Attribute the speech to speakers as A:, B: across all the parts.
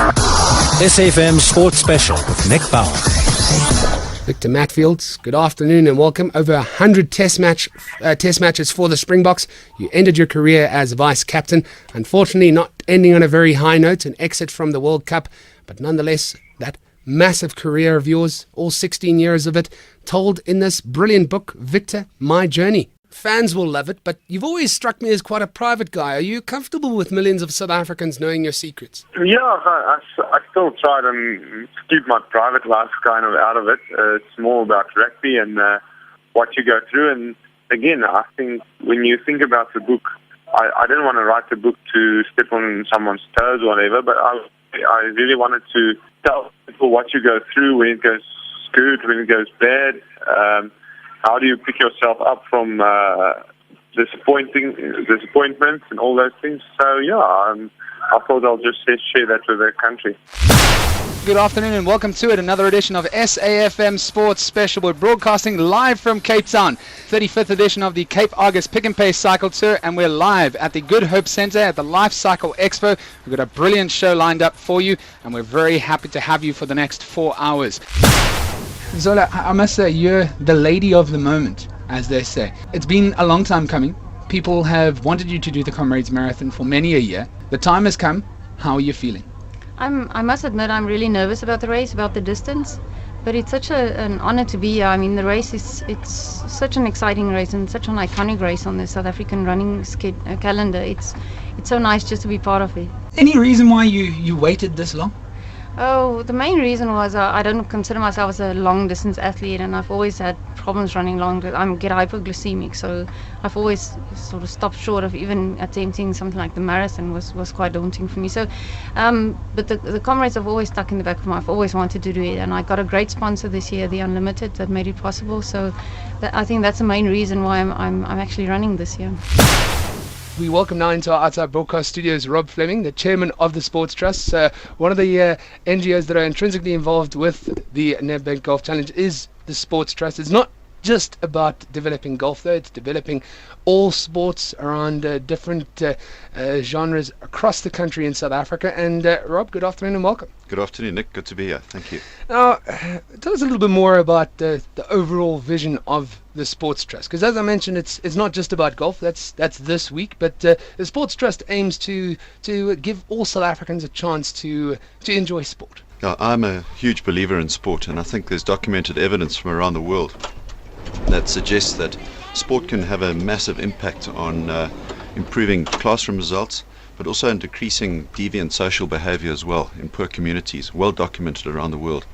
A: SAfm Sports Special with Nick Bauer.
B: Victor Matfield, good afternoon and welcome. Over 100 test matches for the Springboks. You ended your career as vice captain. Unfortunately, not ending on a very high note, an exit from the World Cup. But nonetheless, that massive career of yours, all 16 years of it, told in this brilliant book, Victor, My Journey. Fans will love it, but you've always struck me as quite a private guy. Are you comfortable with millions of South Africans knowing your secrets?
C: Yeah, I still try to keep my private life kind of out of it. It's more about rugby and what you go through. And again, I think when you think about the book, I didn't want to write the book to step on someone's toes or whatever, but I really wanted to tell people what you go through when it goes good, when it goes bad. How do you pick yourself up from disappointments and all those things? So, yeah, I thought I'll just share that with the country.
D: Good afternoon and welcome to it. Another edition of SAfm Sports Special. We're broadcasting live from Cape Town. 35th edition of the Cape Argus Pick and Pay Cycle Tour, and we're live at the Good Hope Centre at the Life Cycle Expo. We've got a brilliant show lined up for you, and we're very happy to have you for the next 4 hours. Zola, I must say, you're the lady of the moment, as they say. It's been a long time coming. People have wanted you to do the Comrades Marathon for many a year. The time has come. How are you feeling?
E: I must admit I'm really nervous about the race, about the distance, but it's such an honor to be here. I mean, the race it's such an exciting race and such an iconic race on the South African running calendar. It's so nice just to be part of it.
D: Any reason why you waited this long?
E: Oh, the main reason was I don't consider myself as a long distance athlete, and I've always had problems running long. I get hypoglycemic, so I've always sort of stopped short of even attempting something like the marathon. Was quite daunting for me. So, but the Comrades have always stuck in the back of my mind. I've always wanted to do it, and I got a great sponsor this year, the Unlimited, that made it possible. So, I think that's the main reason why I'm actually running this year.
D: We welcome now into our outside broadcast studios Rob Fleming, the chairman of the Sports Trust. One of the NGOs that are intrinsically involved with the Nedbank Golf Challenge is the Sports Trust. It's not just about developing golf, though. It's developing all sports around different genres across the country in South Africa. And Rob, good afternoon and welcome.
F: Good afternoon, Nick. Good to be here. Thank you.
D: Now, tell us a little bit more about the overall vision of the Sports Trust, because as I mentioned, it's not just about golf. That's this week, but the Sports Trust aims to give all South Africans a chance to enjoy sport.
F: Yeah, I'm a huge believer in sport, and I think there's documented evidence from around the world that suggests that sport can have a massive impact on improving classroom results, but also in decreasing deviant social behavior as well in poor communities, well documented around the world.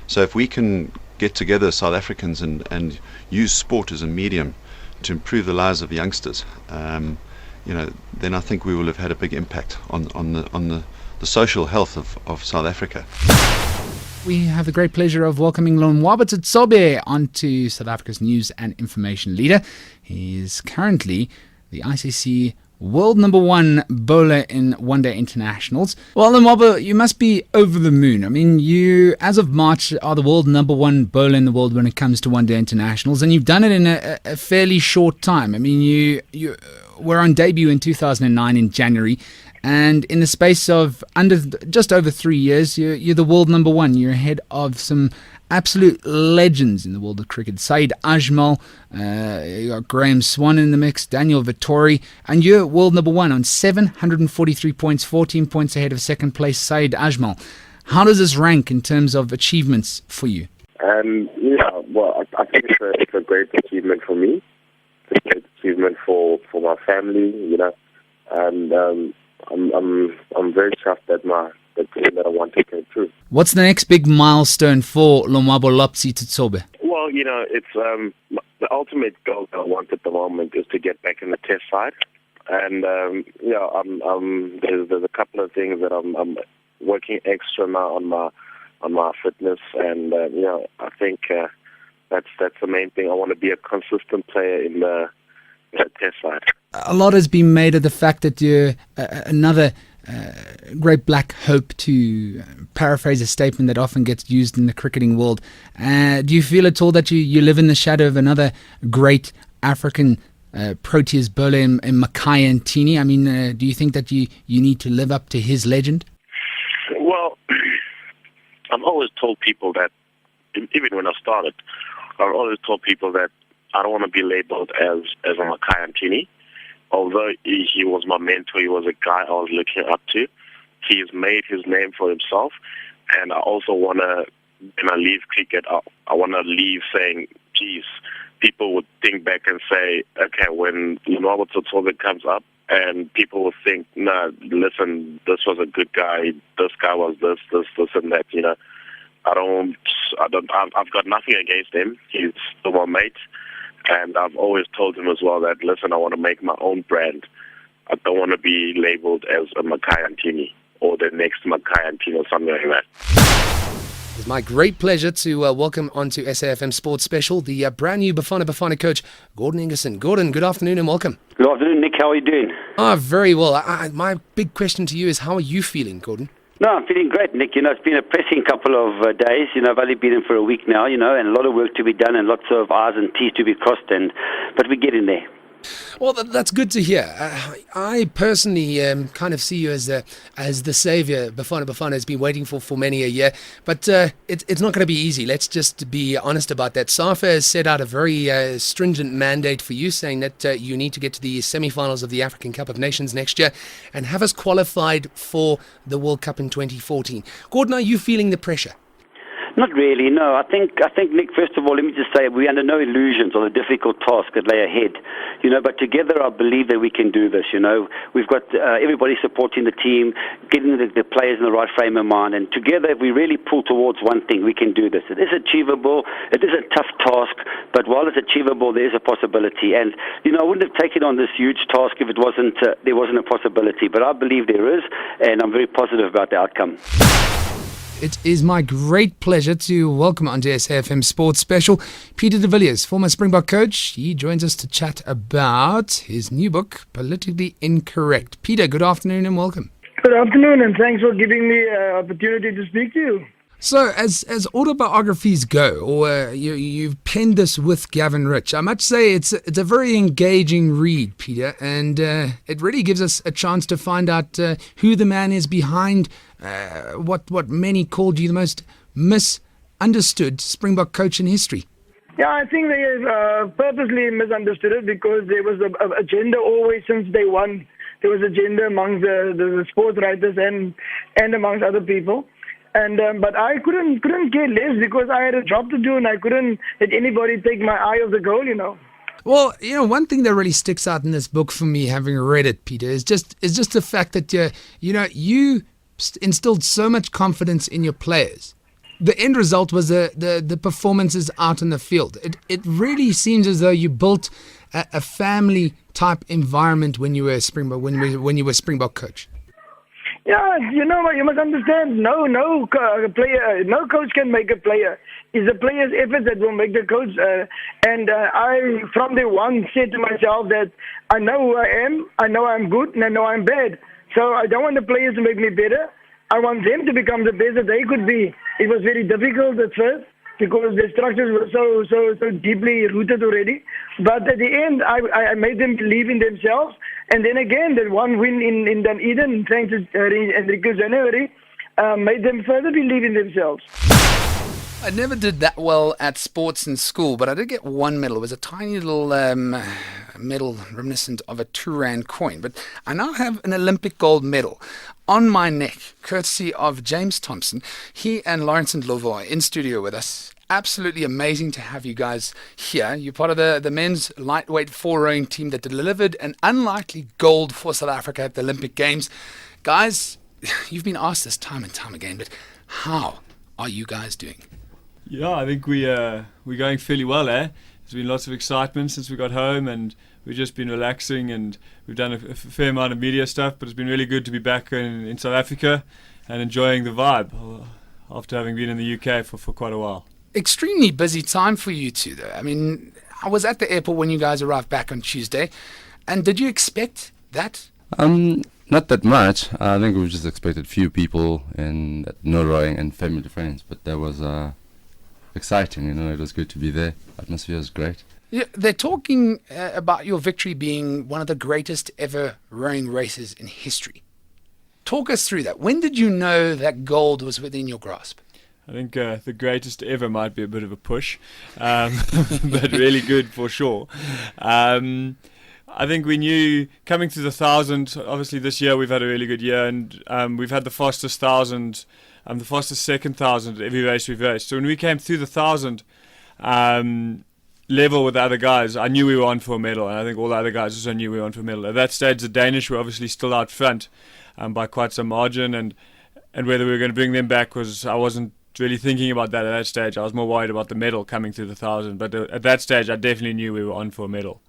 F: So if we can get together South Africans and use sport as a medium to improve the lives of youngsters, then I think we will have had a big impact on the social health of South Africa.
B: We have the great pleasure of welcoming Lonwabo Tsobe onto South Africa's news and information leader. He is currently the ICC world number 1 bowler in one-day internationals. Well, Lonwabo, you must be over the moon. I mean, you, as of March, are the world number 1 bowler in the world when it comes to one-day internationals, and you've done it in a fairly short time. I mean, you were on debut in 2009 in January, and in the space of just over 3 years, you're the world number 1. You're ahead of some absolute legends in the world of cricket. Saeed Ajmal, you got Graham Swan in the mix, Daniel Vittori, and you're world number 1 on 743 points, 14 points ahead of second place Saeed Ajmal. How does this rank in terms of achievements for you?
C: I think it's a great achievement for me. It's a great achievement for my family, and I'm very chuffed that the dream that I want to come true.
B: What's the next big milestone for Lonwabo Tsobe?
C: Well, it's the ultimate goal that I want at the moment is to get back in the test side, and there's a couple of things that I'm working extra now on my fitness, and I think that's the main thing. I want to be a consistent player in the test side.
B: A lot has been made of the fact that you're another great black hope, to paraphrase a statement that often gets used in the cricketing world. Do you feel at all that you live in the shadow of another great African Proteas bowler in Makhaya Ntini? I mean, do you think that you need to live up to his legend?
G: Well, I've always told people that, even when I started, I've always told people that I don't want to be labeled as a Makai Antini. Although he was my mentor, he was a guy I was looking up to. He's made his name for himself, and I also want to, when I leave cricket, I want to leave saying, geez, people would think back and say, okay, when Nickolaus comes up, and people will think, no, listen, this was a good guy, this guy was this, and that, I've got nothing against him. He's still my mate. And I've always told him as well that, listen, I want to make my own brand. I don't want to be labeled as a Makai Antini or the next Makai Antini or something like that.
H: It's my great pleasure to welcome onto SAfm Sports Special the brand new Bafana coach, Gordon Ingerson. Gordon, good afternoon and welcome.
I: Good afternoon, Nick. How are you doing?
H: Very well. My big question to you is, how are you feeling, Gordon?
I: No, I'm feeling great, Nick. It's been a pressing couple of days. I've only been in for a week now, and a lot of work to be done and lots of I's and T's to be crossed, but we're getting there.
H: Well, that's good to hear. I personally kind of see you as the saviour Bafana has been waiting for many a year. But it's not going to be easy. Let's just be honest about that. SAfm has set out a very stringent mandate for you, saying that you need to get to the semi-finals of the African Cup of Nations next year and have us qualified for the World Cup in 2014. Gordon, are you feeling the pressure?
I: Not really, no. I think, Nick, first of all, let me just say we're under no illusions on the difficult task that lay ahead. But together I believe that we can do this, We've got everybody supporting the team, getting the players in the right frame of mind, and together if we really pull towards one thing, we can do this. It is achievable. It is a tough task, but while it's achievable, there is a possibility. And, I wouldn't have taken on this huge task if there wasn't a possibility, but I believe there is, and I'm very positive about the outcome.
B: It is my great pleasure to welcome onto SAfm Sports Special Peter de Villiers, former Springbok coach. He joins us to chat about his new book, Politically Incorrect. Peter, good afternoon and welcome.
J: Good afternoon, and thanks for giving me an opportunity to speak to you.
B: So, as autobiographies go, or you've penned this with Gavin Rich, I must say it's a very engaging read, Peter, and it really gives us a chance to find out who the man is behind what many called you the most misunderstood Springbok coach in history.
J: Yeah, I think they purposely misunderstood it because there was an agenda always since day one. There was agenda amongst the sports writers and amongst other people. And but I couldn't care less because I had a job to do and I couldn't let anybody take my eye off the goal,
B: Well, one thing that really sticks out in this book for me, having read it, Peter, is just the fact that you instilled so much confidence in your players. The end result was the performances out in the field. It really seems as though you built a family type environment when you were a Springbok when you were Springbok coach.
J: Yeah, you must understand. No player, no coach can make a player. It's the player's effort that will make the coach. I, from day one, said to myself that I know who I am, I know I'm good, and I know I'm bad. So I don't want the players to make me better. I want them to become the best that they could be. It was very difficult at first because the structures were so deeply rooted already. But at the end, I made them believe in themselves. And then again, that one win in Dunedin, thanks to Enrico January, made them further believe in themselves.
B: I never did that well at sports in school, but I did get one medal. It was a tiny little medal reminiscent of a 2 rand coin. But I now have an Olympic gold medal on my neck, courtesy of James Thompson. He and Lawrence Ndlovu are in studio with us. Absolutely amazing to have you guys here. You're part of the men's lightweight 4-rowing team that delivered an unlikely gold for South Africa at the Olympic Games. Guys, you've been asked this time and time again, but how are you guys doing?
K: Yeah, I think we're going fairly well, eh? There's been lots of excitement since we got home, and we've just been relaxing, and we've done a fair amount of media stuff, but it's been really good to be back in South Africa and enjoying the vibe after having been in the UK for quite a while.
B: Extremely busy time for you two, though. I mean, I was at the airport when you guys arrived back on Tuesday, and did you expect that?
L: Not that much. I think we just expected few people and no rowing and family friends, but that was exciting. It was good to be there. Atmosphere was great.
B: Yeah, they're talking about your victory being one of the greatest ever rowing races in history. talk us through that. When did you know that gold was within your grasp?
K: I think the greatest ever might be a bit of a push, but really good for sure. I think we knew coming to the 1,000, obviously this year we've had a really good year, and we've had the fastest 1,000, the fastest second 1,000 every race we've raced. So when we came through the 1,000 level with the other guys, I knew we were on for a medal, and I think all the other guys also knew we were on for a medal. At that stage, the Danish were obviously still out front by quite some margin, and whether we were going to bring them back I wasn't really thinking about that at that stage. I was more worried about the medal coming through the 1,000, but at that stage I definitely knew we were on for a medal.